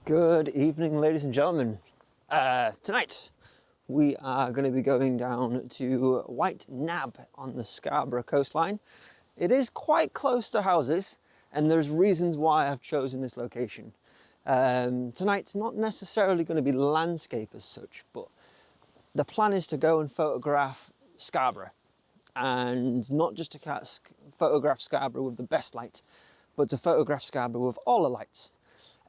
Good evening, ladies and gentlemen. Tonight we are going to be going down to White Nabb on the Scarborough coastline. It is quite close to houses, and there's reasons why I've chosen this location. Tonight's not necessarily going to be landscape as such, but the plan is to go and photograph Scarborough, and not just to photograph Scarborough with the best light, but to photograph Scarborough with all the lights,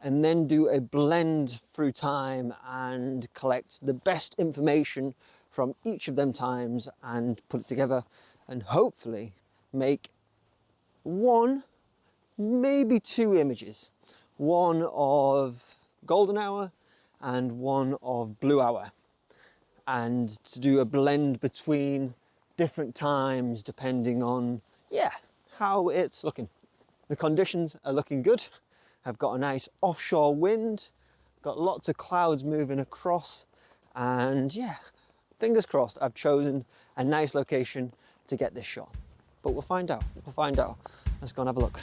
and then do a blend through time and collect the best information from each of them times and put it together and hopefully make one, maybe two images. One of golden hour and one of blue hour. And to do a blend between different times depending on, how it's looking. The conditions are looking good. I've got a nice offshore wind, got lots of clouds moving across, and fingers crossed I've chosen a nice location to get this shot. But we'll find out, Let's go and have a look.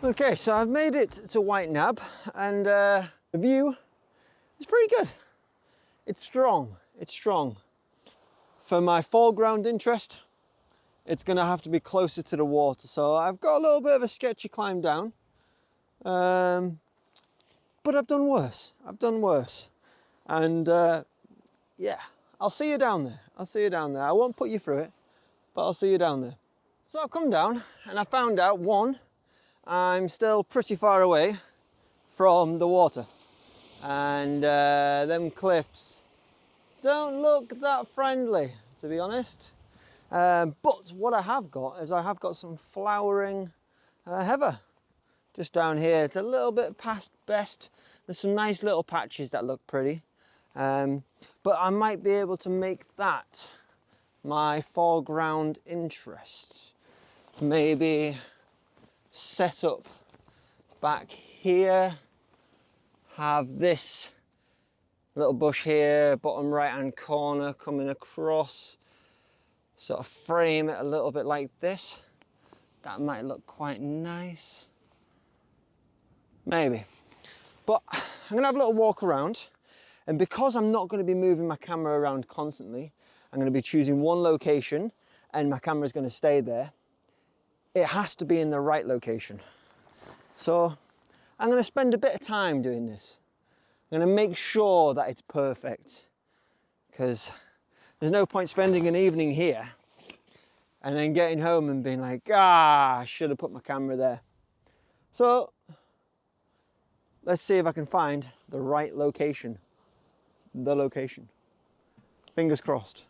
Okay, so I've made it to White Nabb, and the view is pretty good. It's strong, For my foreground interest, it's gonna have to be closer to the water, so I've got a little bit of a sketchy climb down. But I've done worse, And I'll see you down there. I won't put you through it, but I'll see you down there. So I've come down and I found out, one, I'm still pretty far away from the water, and them cliffs don't look that friendly, to be honest. But what I have got is some flowering heather just down here. It's a little bit past best. There's some nice little patches that look pretty, but I might be able to make that my foreground interest. Maybe set up back here, have this little bush here, bottom right hand corner coming across, sort of frame it a little bit like this. That might look quite nice, maybe. But I'm gonna have a little walk around, and because I'm not going to be moving my camera around constantly, I'm going to be choosing one location and my camera is going to stay there. It has to be in the right location. So I'm going to spend a bit of time doing this. I'm going to make sure that it's perfect, because there's no point spending an evening here and then getting home and being like, I should have put my camera there. So let's see if I can find the right location. Fingers crossed.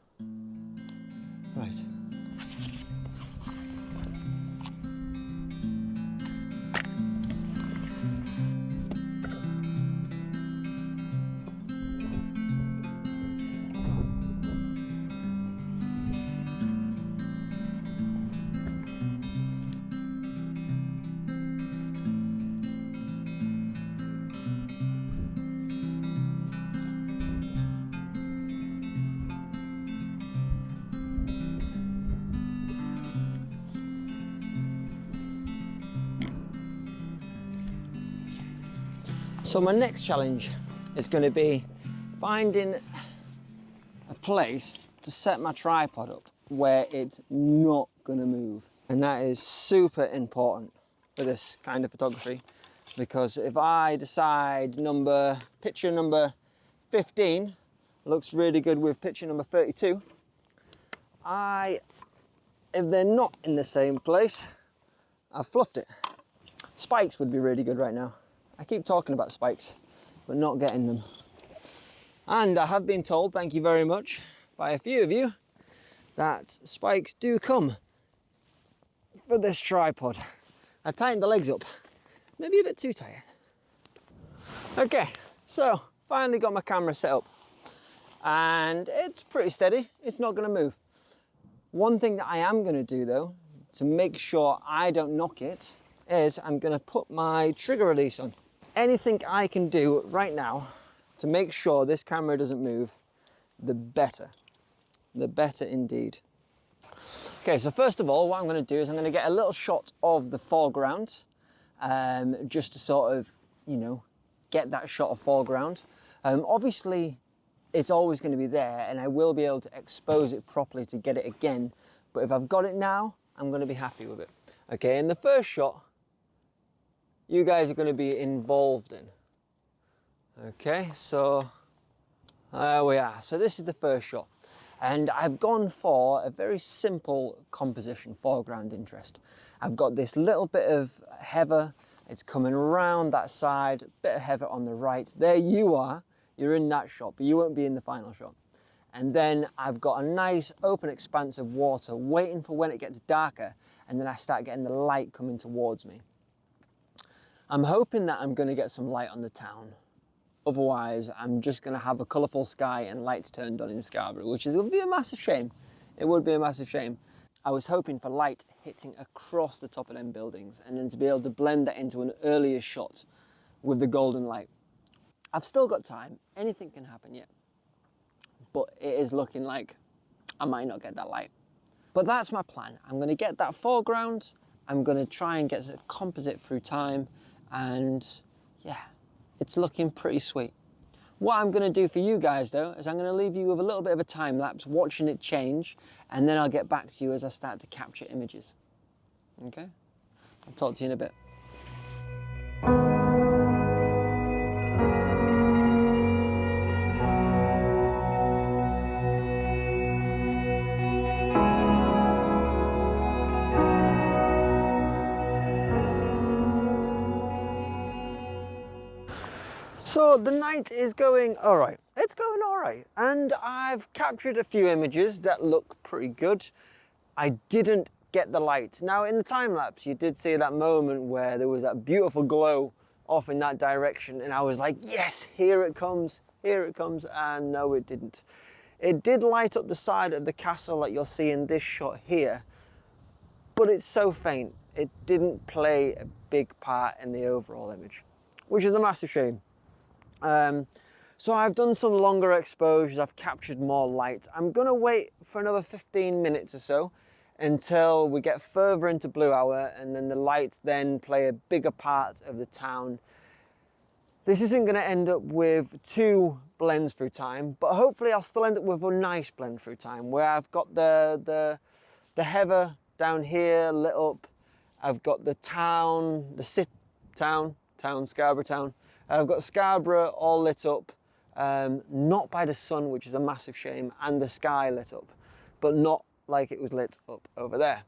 Right. So my next challenge is going to be finding a place to set my tripod up where it's not going to move. And that is super important for this kind of photography, because if I decide picture number 15 looks really good with picture number 32, if they're not in the same place, I've fluffed it. Spikes would be really good right now. I keep talking about spikes, but not getting them. And I have been told, thank you very much, by a few of you, that spikes do come for this tripod. I tightened the legs up, maybe a bit too tight. Okay, so finally got my camera set up. and it's pretty steady. It's not going to move. One thing that I am going to do though, to make sure I don't knock it, is I'm going to put my trigger release on. Anything I can do right now to make sure this camera doesn't move, the better. The better indeed. Okay, so first of all, what I'm going to do is I'm going to get a little shot of the foreground, just to sort of, you know, get that shot of foreground. Obviously, it's always going to be there, and I will be able to expose it properly to get it again. But if I've got it now, I'm going to be happy with it. Okay, in the first shot, you guys are going to be involved in. Okay, so there we are. So this is the first shot. And I've gone for a very simple composition, foreground interest. I've got this little bit of heather. It's coming around that side, a bit of heather on the right. There you are. You're in that shot, but you won't be in the final shot. And then I've got a nice open expanse of water waiting for when it gets darker, and then I start getting the light coming towards me. I'm hoping that I'm going to get some light on the town. Otherwise, I'm just going to have a colourful sky and lights turned on in Scarborough, which would be a massive shame. It would be a massive shame. I was hoping for light hitting across the top of them buildings, and then to be able to blend that into an earlier shot with the golden light. I've still got time. Anything can happen yet. But it is looking like I might not get that light. But that's my plan. I'm going to get that foreground. I'm going to try and get a composite through time. And yeah, it's looking pretty sweet. What I'm going to do for you guys though, is I'm going to leave you with a little bit of a time lapse, watching it change. And then I'll get back to you as I start to capture images. Okay? I'll talk to you in a bit. So the night is going all right. It's going all right. And I've captured a few images that look pretty good. I didn't get the light. Now in the time lapse, you did see that moment where there was that beautiful glow off in that direction. And I was like, yes, here it comes, here it comes. And no, it didn't. It did light up the side of the castle that you'll see in this shot here, but it's so faint. It didn't play a big part in the overall image, which is a massive shame. So I've done some longer exposures, I've captured more light. I'm gonna wait for another 15 minutes or so until we get further into blue hour, and then the lights then play a bigger part of the town. This isn't gonna end up with two blends through time, but hopefully I'll still end up with a nice blend through time where I've got the heather down here lit up. I've got the town, Scarborough town. I've got Scarborough all lit up, not by the sun, which is a massive shame, and the sky lit up, but not like it was lit up over there,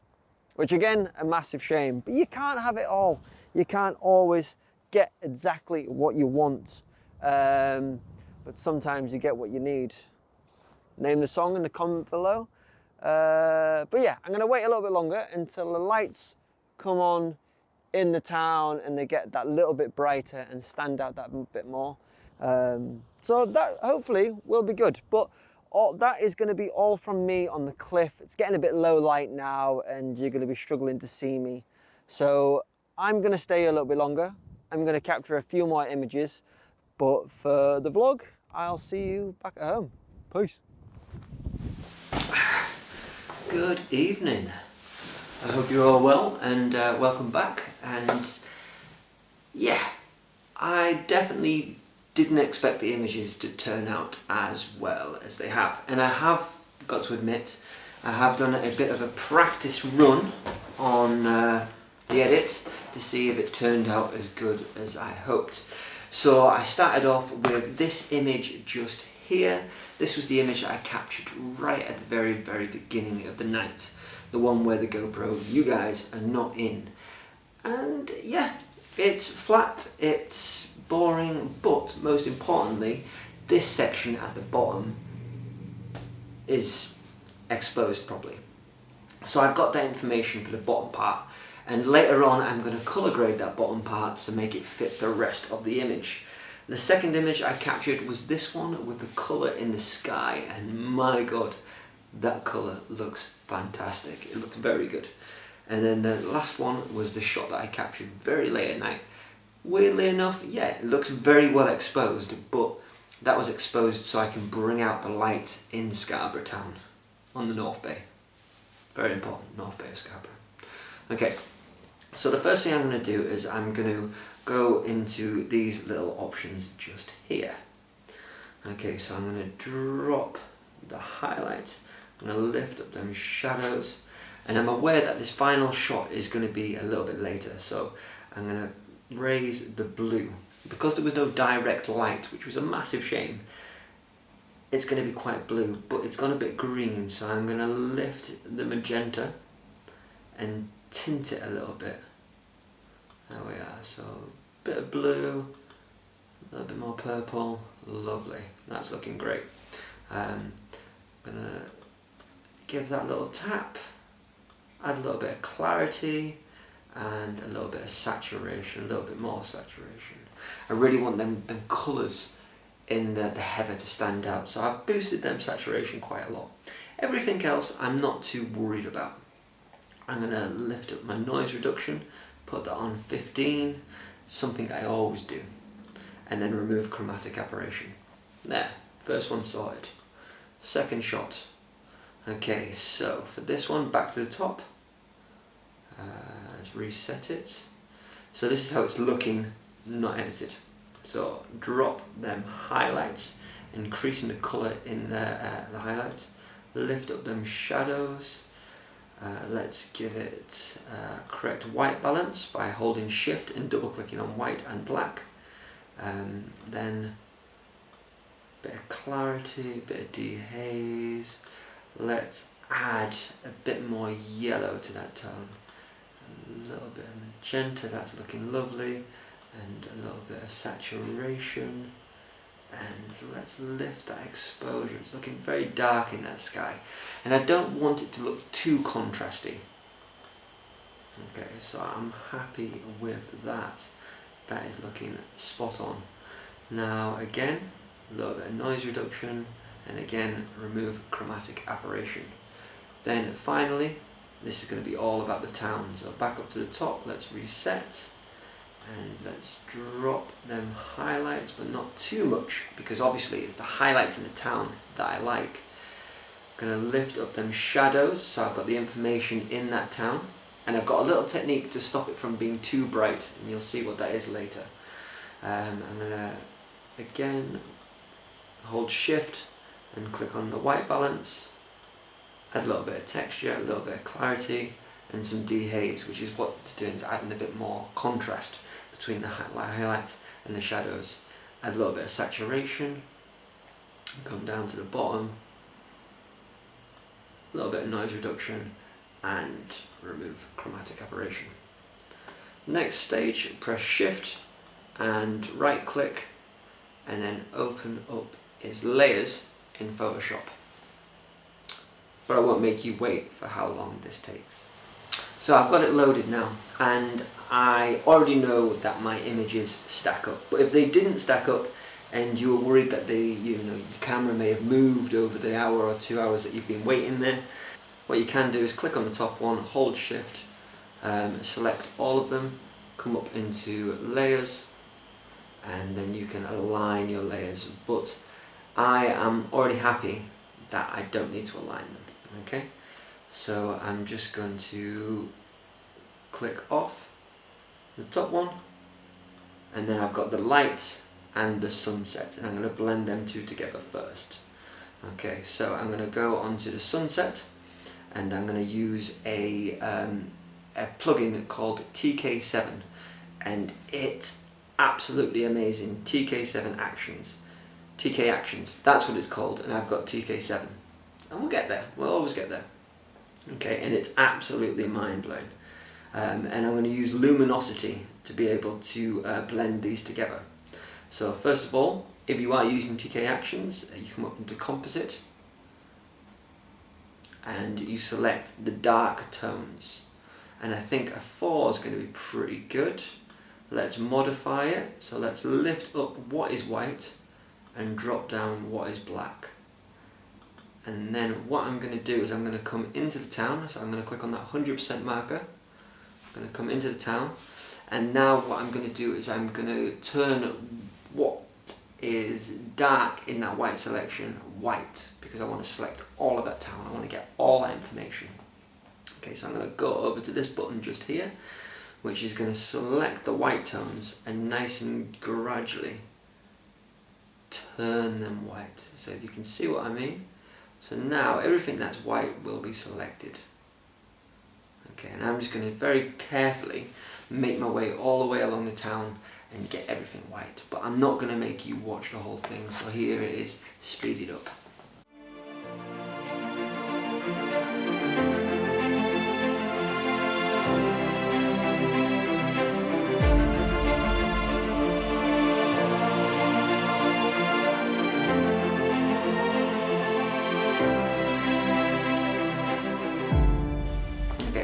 which again, a massive shame. But you can't have it all. You can't always get exactly what you want, but sometimes you get what you need. Name the song in the comment below. But yeah, I'm gonna wait a little bit longer until the lights come on in the town and they get that little bit brighter and stand out that bit more. So that hopefully will be good. But that is going to be all from me on the cliff. It's getting a bit low light now and you're going to be struggling to see me. So I'm going to stay a little bit longer. I'm going to capture a few more images. But for the vlog, I'll see you back at home. Peace. Good evening. I hope you're all well, and welcome back. And yeah, I definitely didn't expect the images to turn out as well as they have. And I have got to admit, I have done a bit of a practice run on the edit to see if it turned out as good as I hoped. So I started off with this image just here. This was the image that I captured right at the very, very beginning of the night. The one where the GoPro, you guys are not in. And yeah, it's flat, it's boring, but most importantly, this section at the bottom is exposed properly. So I've got that information for the bottom part, and later on I'm going to colour grade that bottom part to make it fit the rest of the image. The second image I captured was this one with the colour in the sky, and my god, that colour looks fantastic. It looks very good. And then the last one was the shot that I captured very late at night. Weirdly enough, yeah, it looks very well exposed, but that was exposed so I can bring out the light in Scarborough town on the North Bay. Very important, North Bay of Scarborough. Okay, so the first thing I'm going to do is I'm going to go into these little options just here. Okay, so I'm going to drop the highlights, I'm going to lift up them shadows, and I'm aware that this final shot is going to be a little bit later, so I'm going to raise the blue. Because there was no direct light, which was a massive shame, it's going to be quite blue, but it's gone a bit green, so I'm going to lift the magenta and tint it a little bit. There we are, so a bit of blue, a little bit more purple, lovely, that's looking great. I'm going to give that a little tap, add a little bit of clarity and a little bit of saturation, a little bit more saturation. I really want them colours in the heather to stand out, so I've boosted them saturation quite a lot. Everything else I'm not too worried about. I'm going to lift up my noise reduction, put that on 15, something I always do, and then remove chromatic aberration. There, first one sorted. Second shot. Okay, so for this one, back to the top. Let's reset it. So this is how it's looking, not edited. So drop them highlights, increasing the colour in the highlights. Lift up them shadows. Let's give it correct white balance by holding shift and double clicking on white and black. Then a bit of clarity, a bit of dehaze. Let's add a bit more yellow to that tone. A little bit of magenta, that's looking lovely. And a little bit of saturation. And let's lift that exposure. It's looking very dark in that sky, and I don't want it to look too contrasty. Okay, so I'm happy with that. That is looking spot on. Now again, a little bit of noise reduction, and again remove chromatic aberration. Then finally, this is going to be all about the town. So back up to the top, let's reset. And let's drop them highlights, but not too much, because obviously it's the highlights in the town that I like. I'm going to lift up them shadows, so I've got the information in that town, and I've got a little technique to stop it from being too bright, and you'll see what that is later. I'm going to again hold shift and click on the white balance, add a little bit of texture, a little bit of clarity, and some dehaze, which is what it's doing, is adding a bit more contrast between the highlights and the shadows. Add a little bit of saturation, come down to the bottom, a little bit of noise reduction, and remove chromatic aberration. Next stage, press shift and right click, and then open up is layers in Photoshop. But I won't make you wait for how long this takes. So I've got it loaded now, and I already know that my images stack up. But if they didn't stack up and you were worried that your camera may have moved over the hour or 2 hours that you've been waiting there, what you can do is click on the top one, hold shift, select all of them, come up into layers, and then you can align your layers. But I am already happy that I don't need to align them. Okay, so I'm just going to click off the top one, and then I've got the lights and the sunset, and I'm going to blend them two together first. Okay, so I'm going to go onto the sunset, and I'm going to use a plugin called TK7, and it's absolutely amazing. TK7 Actions, TK Actions, that's what it's called, and I've got TK7, and we'll get there, we'll always get there. Okay, and it's absolutely mind-blowing. And I'm going to use luminosity to be able to blend these together. So first of all, if you are using TK Actions, you come up into Composite, and you select the dark tones. And I think a 4 is going to be pretty good. let's modify it. So let's lift up what is white and drop down what is black. And then what I'm going to do is I'm going to come into the town, so I'm going to click on that 100% marker. I'm going to come into the town, and now what I'm going to do is I'm going to turn what is dark in that white selection white, because I want to select all of that town. I want to get all that information. Okay, so I'm going to go over to this button just here, which is going to select the white tones and nice and gradually turn them white. So if you can see what I mean. So now everything that's white will be selected. Okay, and I'm just going to very carefully make my way all the way along the town and get everything white. But I'm not going to make you watch the whole thing, so here it is, speeded up.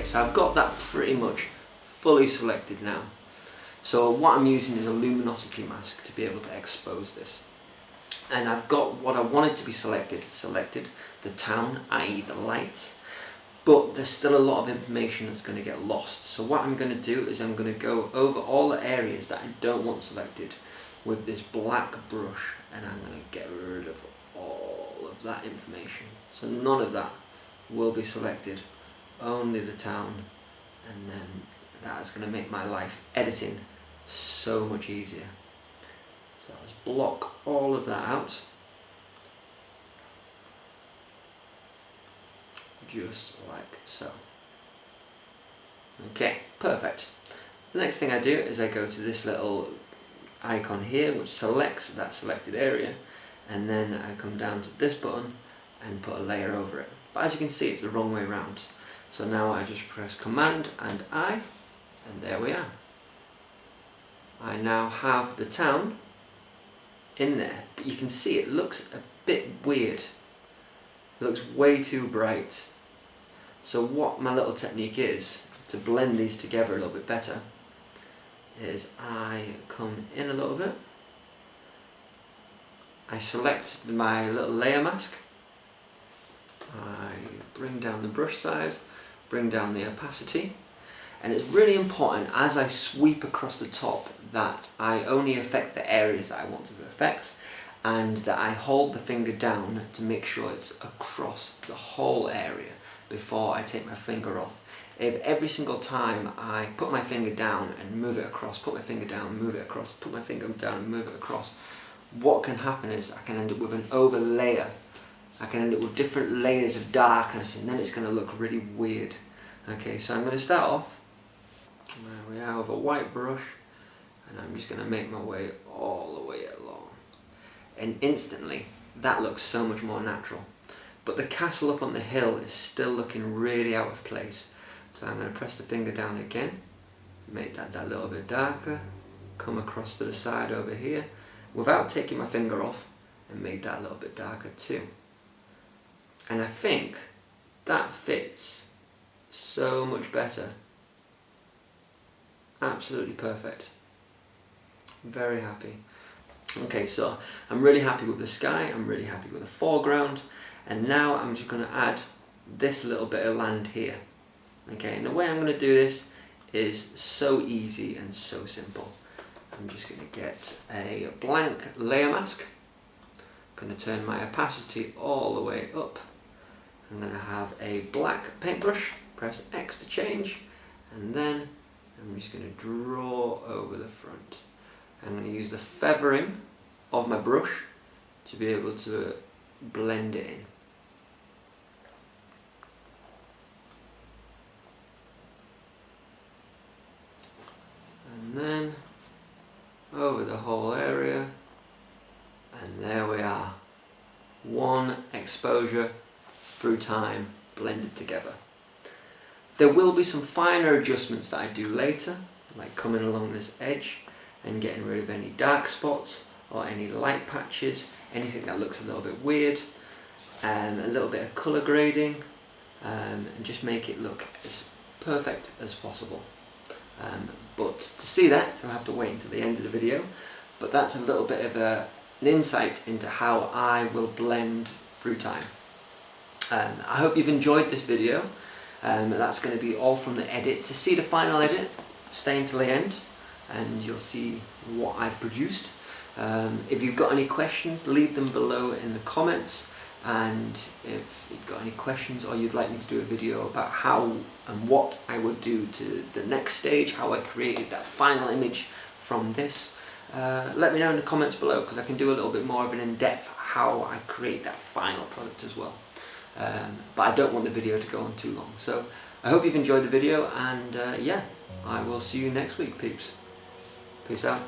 So I've got that pretty much fully selected now. So what I'm using is a luminosity mask to be able to expose this. And I've got what I wanted to be selected, the town, i.e. the lights, but there's still a lot of information that's going to get lost. So what I'm going to do is I'm going to go over all the areas that I don't want selected with this black brush, and I'm going to get rid of all of that information. So none of that will be selected. Only the town, and then that's going to make my life editing so much easier. So let's block all of that out, just like so. Okay, perfect. The next thing I do is I go to this little icon here which selects that selected area, and then I come down to this button and put a layer over it. But as you can see, it's the wrong way around. So now I just press Command and I, and there we are. I now have the town in there, but you can see it looks a bit weird. It looks way too bright. So what my little technique is, to blend these together a little bit better, is I come in a little bit, I select my little layer mask, I bring down the brush size, bring down the opacity, and it's really important as I sweep across the top that I only affect the areas that I want to affect, and that I hold the finger down to make sure it's across the whole area before I take my finger off. If every single time I put my finger down and move it across, put my finger down, move it across, put my finger down and move it across, what can happen is I can end up with an overlayer. I can end up with different layers of darkness, and then it's going to look really weird. Okay, so I'm going to start off where we are with a white brush, and I'm just going to make my way all the way along. And instantly, that looks so much more natural. But the castle up on the hill is still looking really out of place. So I'm going to press the finger down again, make that little bit darker, come across to the side over here, without taking my finger off, and make that a little bit darker too. And I think that fits so much better. Absolutely perfect. Very happy. Okay, so I'm really happy with the sky, I'm really happy with the foreground, and now I'm just going to add this little bit of land here. Okay, and the way I'm going to do this is so easy and so simple. I'm just going to get a blank layer mask. I'm going to turn my opacity all the way up. I'm going to have a black paintbrush, press X to change, and then I'm just going to draw over the front. I'm going to use the feathering of my brush to be able to blend it in. And then over the whole area, and there we are. One exposure through time blended together. There will be some finer adjustments that I do later, like coming along this edge and getting rid of any dark spots or any light patches, anything that looks a little bit weird, a little bit of colour grading, and just make it look as perfect as possible. But to see that, you'll have to wait until the end of the video. But that's a little bit of an insight into how I will blend through time. I hope you've enjoyed this video. That's going to be all from the edit. To see the final edit, stay until the end and you'll see what I've produced. If you've got any questions, leave them below in the comments. And if you've got any questions or you'd like me to do a video about how and what I would do to the next stage, how I created that final image from this, let me know in the comments below, because I can do a little bit more of an in-depth how I create that final product as well. But I don't want the video to go on too long. So I hope you've enjoyed the video, and yeah, I will see you next week, peeps. Peace out.